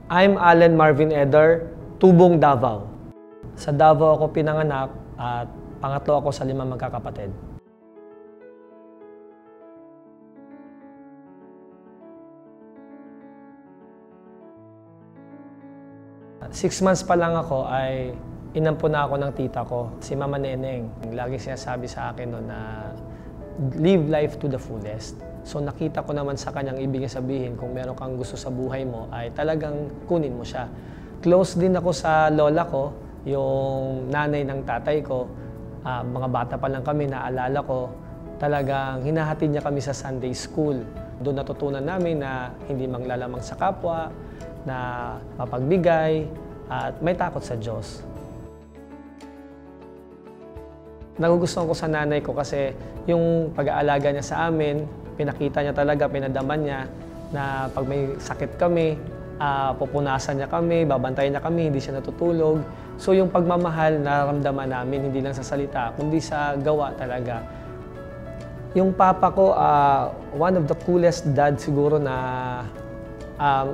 I'm Allen Marvin Eder, Tubong, Davao. Sa Davao ako pinanganak at pangatlo ako sa 5 magkakapatid. Six months pa lang ako ay inampun na ako ng tita ko, si Mama Neneng. Lagi sinasabi sa akin no, na live life to the fullest. So nakita ko naman sa kanyang ibig sabihin kung meron kang gusto sa buhay mo ay talagang kunin mo siya. Close din ako sa lola ko, yung nanay ng tatay ko. Mga bata pa lang kami, naalala ko, talagang hinahatid niya kami sa Sunday school. Doon natutunan namin na hindi manglalamang sa kapwa, na mapagbigay, at may takot sa Diyos. Nagugustuhan ko sa nanay ko kasi yung pag-aalaga niya sa amin, pinakita niya talaga, pinadaman niya na pag may sakit kami, pupunasan niya kami, babantayan niya kami, hindi siya natutulog. So yung pagmamahal, nararamdaman namin, hindi lang sa salita, kundi sa gawa talaga. Yung papa ko, one of the coolest dad siguro na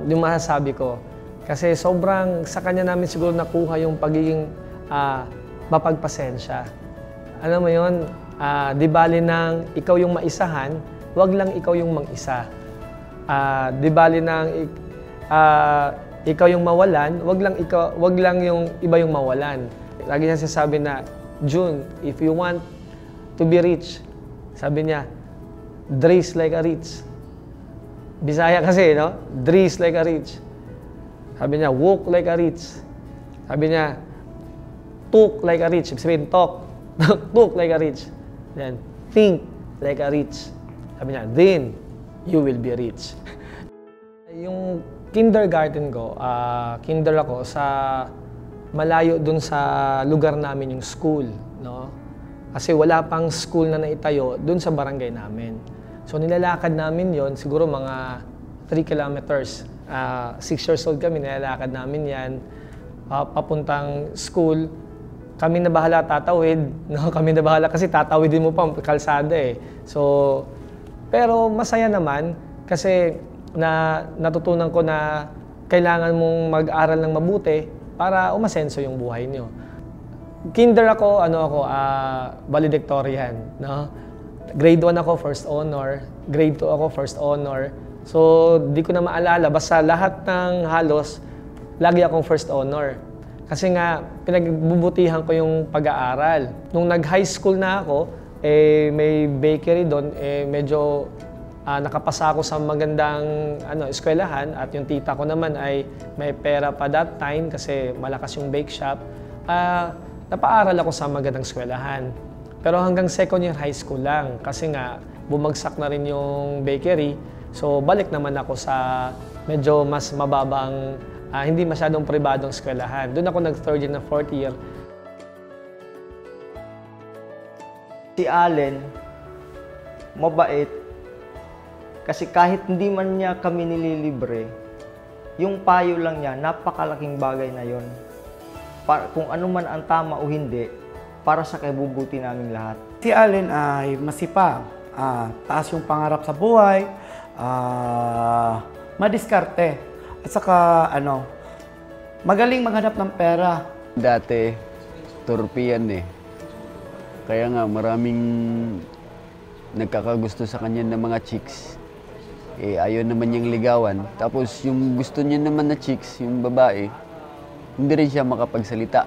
yung masasabi ko. Kasi sobrang sa kanya namin siguro nakuha yung pagiging mapagpasensya. Alam mo yun, di bali nang ikaw yung maisahan, wag lang ikaw yung mang-isa. Di bali nang ikaw yung mawalan, wag lang yung iba yung mawalan. Lagi niya sinasabi na, June, if you want to be rich, sabi niya, dress like a rich. Bisaya kasi, no? Dress like a rich. Sabi niya, walk like a rich. Sabi niya, talk like a rich. Sabihin, talk. Talk like a rich. Then, think like a rich. Sabi niya, then, you will be rich. Yung kindergarten ko, kinder ako sa malayo dun sa lugar namin yung school, no? Kasi wala pang school na naitayo dun sa barangay namin. So nilalakad namin yon siguro mga 3 kilometers. 6 years old kami, nilalakad namin yan. Papuntang school. Kami na bahala tatawid. No? Kami na bahala kasi tatawidin mo pa kalsada eh. So, pero masaya naman kasi natutunan ko na kailangan mong mag-aral ng mabuti para umasenso yung buhay niyo. Kinder ako, valedictorian, no? Grade 1 ako, first honor. Grade 2 ako, first honor. So, di ko na maalala. Basta lahat ng halos, lagi akong first honor. Kasi nga, pinagbubutihan ko yung pag-aaral. Nung nag-high school na ako, may bakery doon, medyo nakapasa ako sa magandang eskwelahan. At yung tita ko naman ay may pera pa that time kasi malakas yung bake shop. Napaaral ako sa magandang eskwelahan. Pero hanggang second year high school lang kasi nga bumagsak na rin yung bakery. So balik naman ako sa medyo mas mababang, hindi masyadong pribadong eskwelahan. Doon ako nag-third year na fourth year. Si Allen, mabait. Kasi kahit hindi man niya kami nililibre, yung payo lang niya, napakalaking bagay na yon. Kung ano man ang tama o hindi, para sa kaibubuti namin lahat. Si Allen ay masipag, taas yung pangarap sa buhay, madiskarte, at saka magaling maghanap ng pera. Dati, torpiyan eh. Kaya nga maraming nagkakagusto sa kanya ng mga chicks. Ayaw naman niyang ligawan. Tapos yung gusto niya naman na chicks, yung babae, hindi rin siya makapagsalita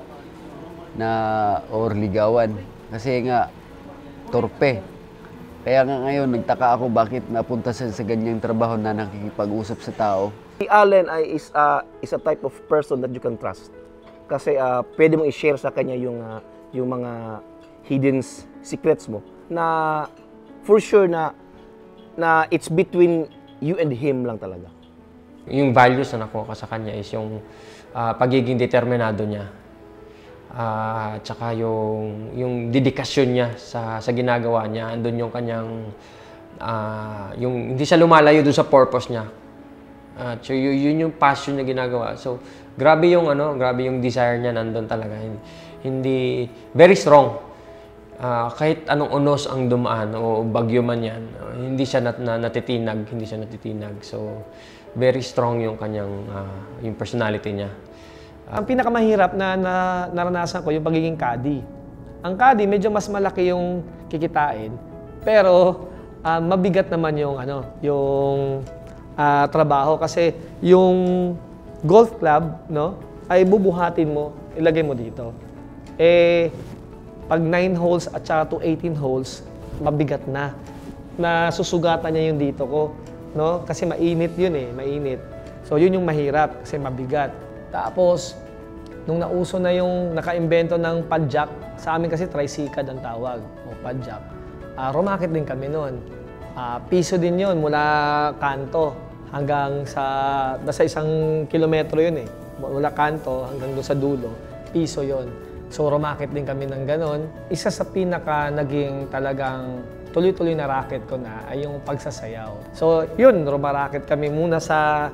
or ligawan. Kasi nga, torpe. Kaya nga ngayon, nagtaka ako bakit napunta sa ganyang trabaho na nakikipag-usap sa tao. Si Allen is a type of person that you can trust. Kasi pwede mong i-share sa kanya yung mga hidden secrets mo. Na for sure na it's between you and him lang talaga. Yung values na nakuha ko sa kanya is yung pagiging determinado niya. Tsaka yung dedikasyon niya sa ginagawa niya, andun yung kanyang yung hindi siya lumalayo dun sa purpose niya. So yun yung passion niya ginagawa. So grabe yung desire niya nandun talaga. Hindi very strong. kahit anong unos ang dumaan o bagyo man yan, hindi siya natitinag. So, very strong yung kanyang yung personality niya. Ang pinakamahirap na naranasan ko yung pagiging caddy. Ang caddy, medyo mas malaki yung kikitain, pero mabigat naman yung trabaho kasi yung golf club, no, ay bubuhatin mo, ilagay mo dito. Pag 9 holes at saka to 18 holes, mabigat na. Nasusugatan niya yung dito ko, no? Kasi mainit yun mainit. So yun yung mahirap kasi mabigat. Tapos, nung nauso na yung naka-imbento ng padjak, sa amin kasi tricycad ang tawag, o padjak. Rumakit din kami noon. Piso din yun mula kanto hanggang nasa 1 kilometro yun Mula kanto hanggang doon sa dulo, piso yun. So, rumakit din kami ng ganon. Isa sa pinaka naging talagang tuloy-tuloy na racket ko na ay yung pagsasayaw. So, yun, rumarakit kami muna sa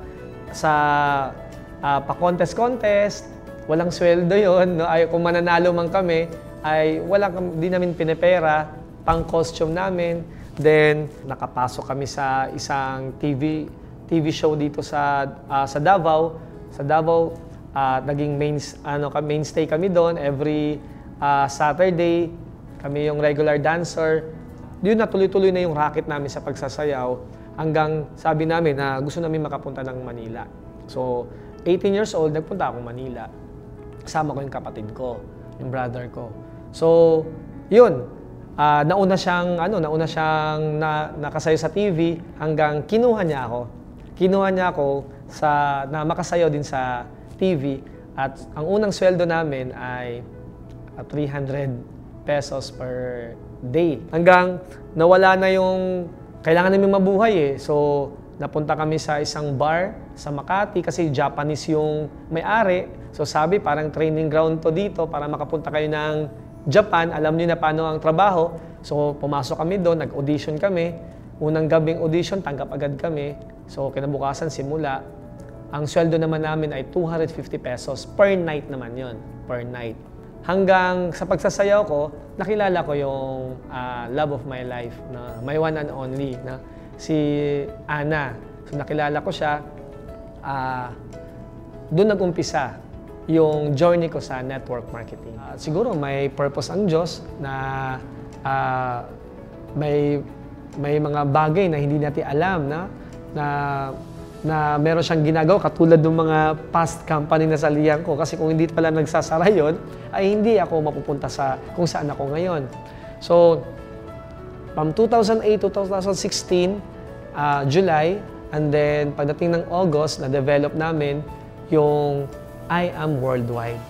pa-contest-contest. Walang sweldo yun. No? Kung mananalo man kami, ay di namin pinepera, pang-costume namin. Then, nakapasok kami sa isang TV show dito sa Davao. Sa Davao, naging mainstay kami doon. Every Saturday, kami yung regular dancer. Yun na tuloy-tuloy na yung racket namin sa pagsasayaw hanggang sabi namin na gusto namin makapunta ng Manila. So, 18 years old, nagpunta akong Manila. Kasama ko yung kapatid ko, yung brother ko. So, yun. Nauna siyang nakasayo sa TV hanggang kinuha niya ako. Kinuha niya ako na makasayaw din sa TV at ang unang sweldo namin ay 300 pesos per day. Hanggang nawala na yung kailangan namin mabuhay So, napunta kami sa isang bar sa Makati kasi Japanese yung may-ari. So, sabi parang training ground to dito para makapunta kayo ng Japan. Alam niyo na paano ang trabaho. So, pumasok kami doon, nag-audition kami. Unang gabing audition, tanggap agad kami. So, kinabukasan simula. Ang sweldo naman namin ay 250 pesos per night naman yon, per night. Hanggang sa pagsasayaw ko, nakilala ko yung love of my life, na my one and only, na si Ana. So nakilala ko siya, doon nag-umpisa yung journey ko sa network marketing. Siguro may purpose ang Diyos na may mga bagay na hindi natin alam na meron siyang ginagawa katulad ng mga past company na salihan ko. Kasi kung hindi pala nagsasara yun, ay hindi ako mapupunta sa kung saan ako ngayon. So, from 2008 to 2016, July, and then pagdating ng August, na-develop namin yung I Am Worldwide.